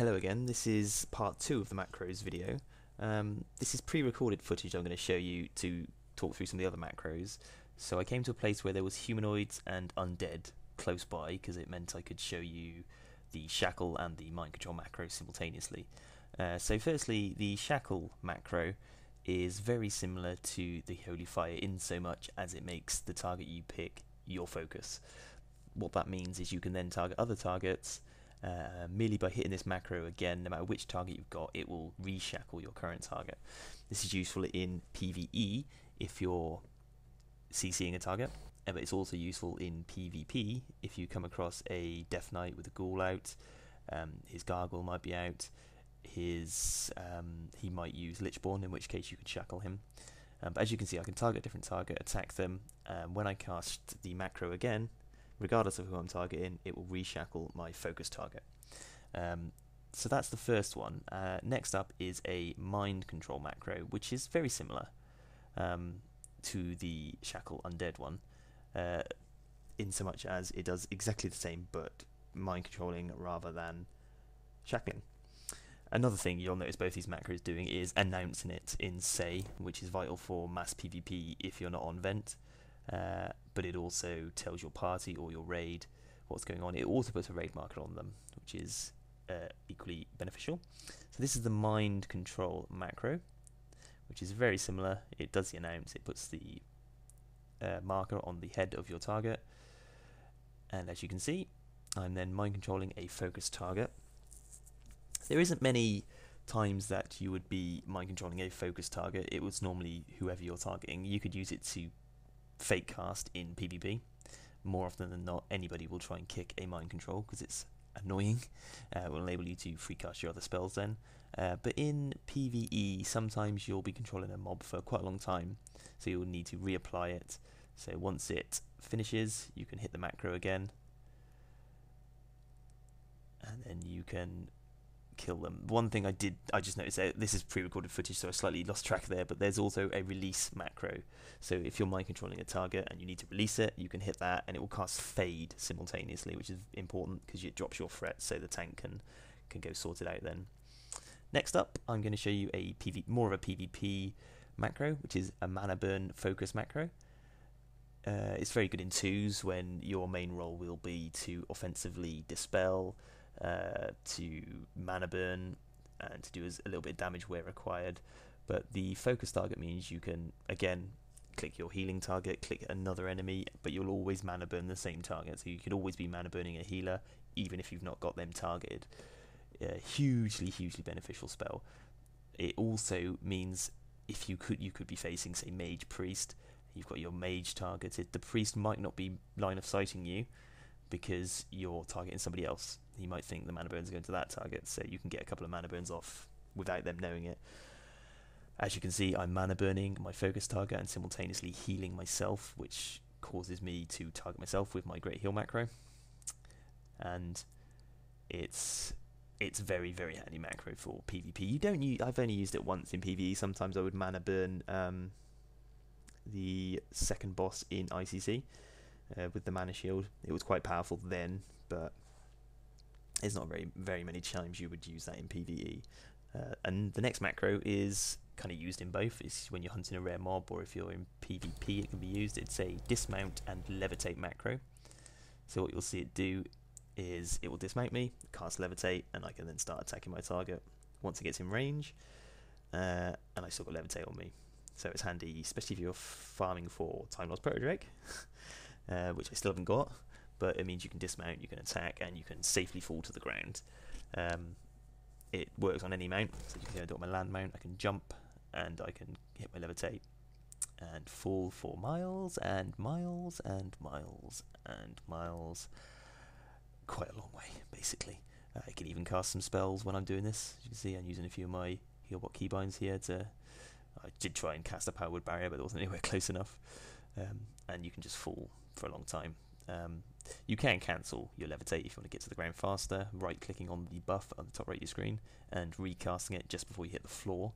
Hello again, this is part 2 of the macros video. This is pre-recorded footage I'm going to show you to talk through some of the other macros. So I came to a place where there was humanoids and undead close by because it meant I could show you the Shackle and the Mind Control macro simultaneously. So firstly, the Shackle macro is very similar to the Holy Fire in so much as it makes the target you pick your focus. What that means is you can then target other targets merely by hitting this macro again. No matter which target you've got, it will reshackle your current target. This is useful in PvE if you're CCing a target, but it's also useful in PvP if you come across a Death Knight with a ghoul out. His gargoyle might be out. He might use Lichborn, in which case you could shackle him. But as you can see, I can target a different target, attack them. When I cast the macro again, regardless of who I'm targeting, it will reshackle my focus target. So that's the first one. Next up is a Mind Control macro, which is very similar to the Shackle Undead one, in so much as it does exactly the same, but mind controlling rather than shackling. Another thing you'll notice both these macros doing is announcing it in Say, which is vital for mass PvP if you're not on Vent. But it also tells your party or your raid what's going on. It also puts a raid marker on them, which is equally beneficial. So this is the Mind Control macro, which is very similar. It does the announce, it puts the marker on the head of your target, and as you can see, I'm then mind controlling a focus target. There isn't many times that you would be mind controlling a focus target. It was normally whoever you're targeting. You could use it to fake cast in PvP. More often than not, anybody will try and kick a mind control because it's annoying. It will enable you to free cast your other spells then. But in PvE, sometimes you'll be controlling a mob for quite a long time, so you'll need to reapply it. So once it finishes, you can hit the macro again, and then you can kill them. One thing I just noticed this is pre-recorded footage, so I slightly lost track there, but there's also a release macro. So if you're mind controlling a target and you need to release it, you can hit that and it will cast Fade simultaneously, which is important because it drops your threat so the tank can go sort it out then. Next up, I'm going to show you a more of a PvP macro, which is a mana burn focus macro. It's very good in twos when your main role will be to offensively dispel, to mana burn, and to do a little bit of damage where required. But the focus target means you can again click your healing target, click another enemy, but you'll always mana burn the same target, so you could always be mana burning a healer even if you've not got them targeted. Hugely beneficial spell. It also means if you could be facing, say, mage priest, you've got your mage targeted, the priest might not be line of sighting you because you're targeting somebody else. He might think the mana burns are going to that target, so you can get a couple of mana burns off without them knowing it. As you can see, I'm mana burning my focus target and simultaneously healing myself, which causes me to target myself with my Great Heal macro. And it's very handy macro for PvP. I've only used it once in PvE. Sometimes I would mana burn the second boss in ICC with the mana shield. It was quite powerful then, but there's not very many times you would use that in PvE. And the next macro is kind of used in both. It's when you're hunting a rare mob, or if you're in PvP, it can be used. It's a dismount and levitate macro. So what you'll see it do is it will dismount me, cast levitate, and I can then start attacking my target once it gets in range, and I still got levitate on me. So it's handy, especially if you're farming for Time Lost Proto-Drake, which I still haven't got, but it means you can dismount, you can attack, and you can safely fall to the ground. It works on any mount, so you can see I do it on my land mount. I can jump, and I can hit my levitate, and fall for miles, and miles, and miles, and miles. Quite a long way, basically. I can even cast some spells when I'm doing this. As you can see, I'm using a few of my Healbot keybinds here I did try and cast a Powerwood Barrier, but it wasn't anywhere close enough. And you can just fall for a long time. You can cancel your levitate if you want to get to the ground faster, right-clicking on the buff on the top right of your screen and recasting it just before you hit the floor,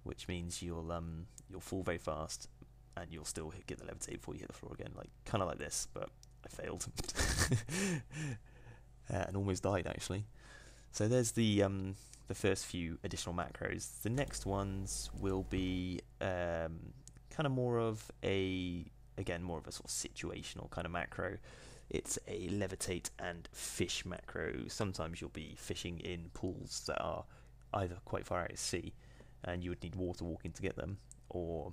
which means you'll fall very fast and you'll still get the levitate before you hit the floor again, kind of like this, but I failed. And almost died actually. So there's the first few additional macros. The next ones will be kind of more of a sort of situational kind of macro. It's a levitate and fish macro. Sometimes you'll be fishing in pools that are either quite far out at sea and you would need water walking to get them, or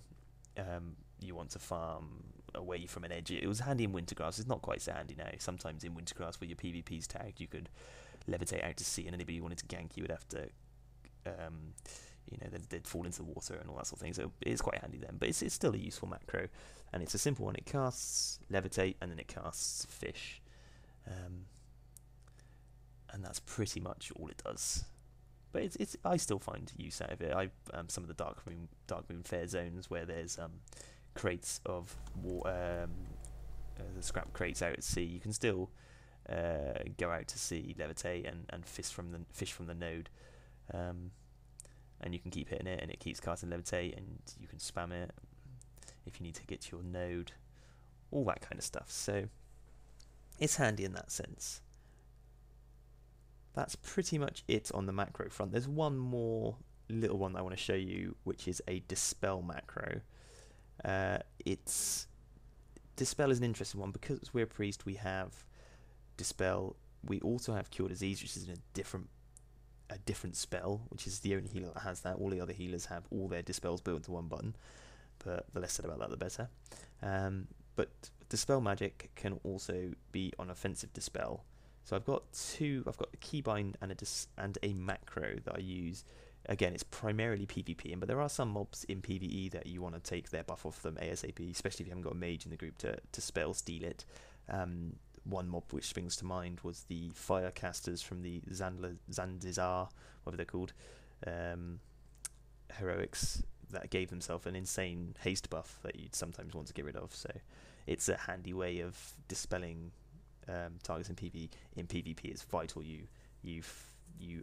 you want to farm away from an edge. It was handy in Wintergrass. It's not quite so handy now. Sometimes in Wintergrass, where your PvP's tagged, you could levitate out to sea, and anybody who wanted to gank you would have to, they'd fall into the water and all that sort of thing. So it's quite handy then, but it's still a useful macro, and it's a simple one. It casts levitate and then it casts fish, and that's pretty much all it does. But I still find use out of it. Some of the Dark Moon Fair zones where there's crates of the scrap crates out at sea, you can still go out to sea, levitate, and fish from the node, and you can keep hitting it, and it keeps casting levitate, and you can spam it if you need to get to your node, all that kind of stuff. So it's handy in that sense. That's pretty much it on the macro front. There's one more little one that I want to show you, which is a dispel macro. Dispel is an interesting one because we're a priest. We have dispel. We also have cure disease, which is a different spell, which is the only healer that has that. All the other healers have all their dispels built into one button, but the less said about that, the better. But dispel magic can also be on offensive dispel. So I've got a keybind and a macro that I use. Again, it's primarily PvP, but there are some mobs in PvE that you want to take their buff off them ASAP, especially if you haven't got a mage in the group to spell steal it. One mob which springs to mind was the fire casters from the Zandizar, whatever they're called, heroics, that gave themselves an insane haste buff that you'd sometimes want to get rid of. So it's a handy way of dispelling targets in PvE. In PvP, it's vital you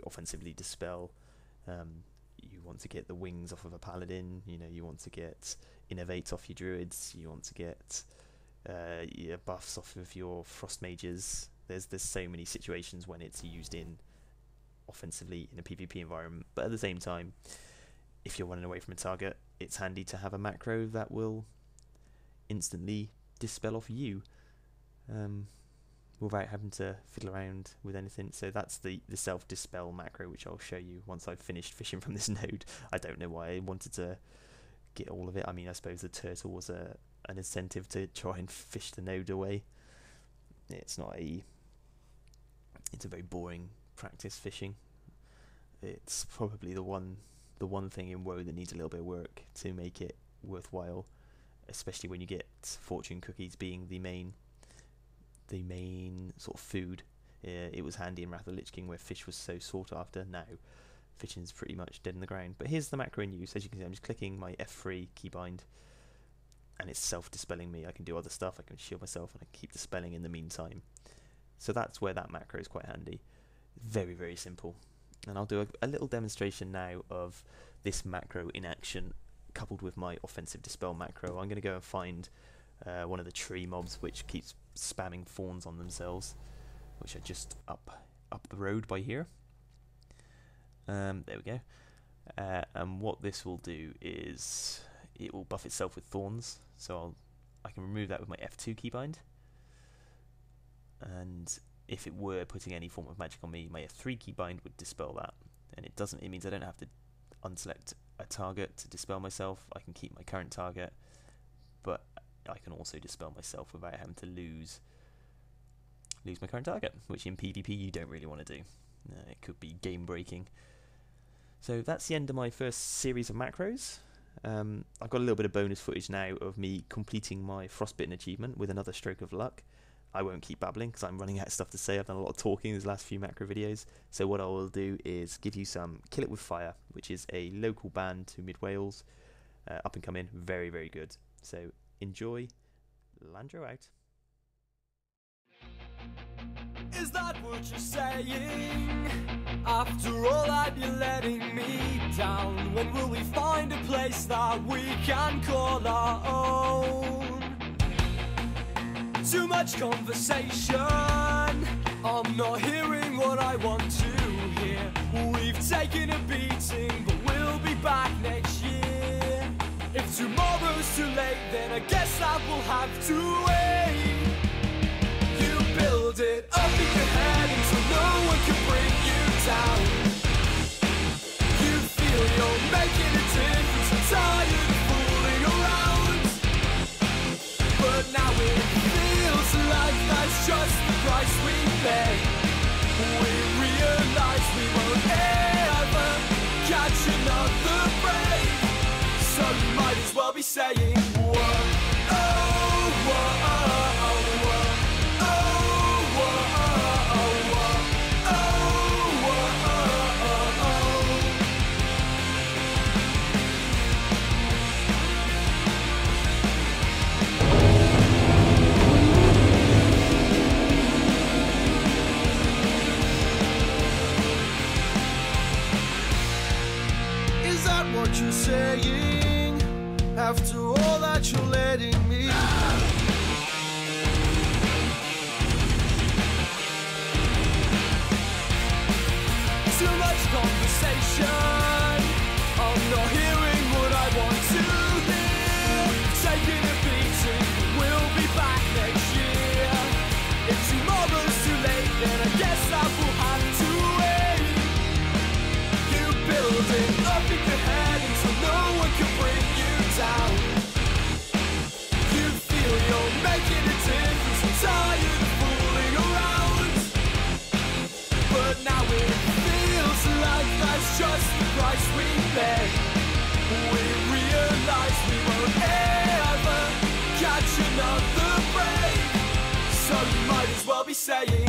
offensively dispel. You want to get the wings off of a paladin. You want to get innovates off your druids. You want to get your buffs off of your frost mages. There's so many situations when it's used in offensively in a PvP environment. But at the same time, if you're running away from a target, it's handy to have a macro that will instantly dispel off you, without having to fiddle around with anything. So that's the self-dispel macro, which I'll show you once I've finished fishing from this node. I don't know why I wanted to get all of it. I mean, I suppose the turtle was an incentive to try and fish the node away. It's a very boring practice fishing. It's probably the one thing in WoW that needs a little bit of work to make it worthwhile, especially when you get fortune cookies being the main sort of food. It was handy in Wrath of the Lich King where fish was so sought after. Now fishing is pretty much dead in the ground. But here's the macro in use. As you can see, I'm just clicking my F3 keybind and it's self-dispelling me. I can do other stuff. I can shield myself and I can keep dispelling in the meantime. So that's where that macro is quite handy. Very, very simple. And I'll do a little demonstration now of this macro in action coupled with my offensive dispel macro. I'm going to go and find one of the tree mobs which keeps spamming fawns on themselves, which are just up the road by here. There we go. And what this will do is it will buff itself with thorns. So I can remove that with my F2 keybind. And if it were putting any form of magic on me, my F3 keybind would dispel that. And it doesn't. It means I don't have to unselect a target to dispel myself. I can keep my current target, but I can also dispel myself without having to lose my current target, which in PvP you don't really want to do. It could be game breaking. So that's the end of my first series of macros. I've got a little bit of bonus footage now of me completing my Frostbitten achievement with another stroke of luck. I won't keep babbling because I'm running out of stuff to say. I've done a lot of talking in these last few macro videos. So what I will do is give you some Kill It With Fire, which is a local band to Mid Wales. Up and coming, very, very good. So enjoy. Landro out. Is that what you're saying? After all that you're letting me down, when will we find a place that we can call our own? Too much conversation, I'm not hearing what I want to here. We've taken a beating, but we'll be back next year. If tomorrow's too late, then I guess I will have to wait. You build it up in your head until no one can bring you down. You feel you're making a difference, I'm tired of fooling around. But now it feels like that's just the price we pay. We realize we won't ever catch another break. So you might as well be saying, whoa, oh, whoa, oh, whoa, oh, whoa, oh, whoa, oh, whoa, oh, oh. Is that what you're saying? After all that you're letting me. Too much conversation, I'm not hearing what I want to hear. Taking a beating, we'll be back next year. If tomorrow's too late, then I guess I will have to wait. You build it up in your head until no one can bring you down. You feel you're making a difference, I'm tired of fooling around. But now it feels like that's just the price we pay. We realize we won't ever catch another break. So you might as well be saying,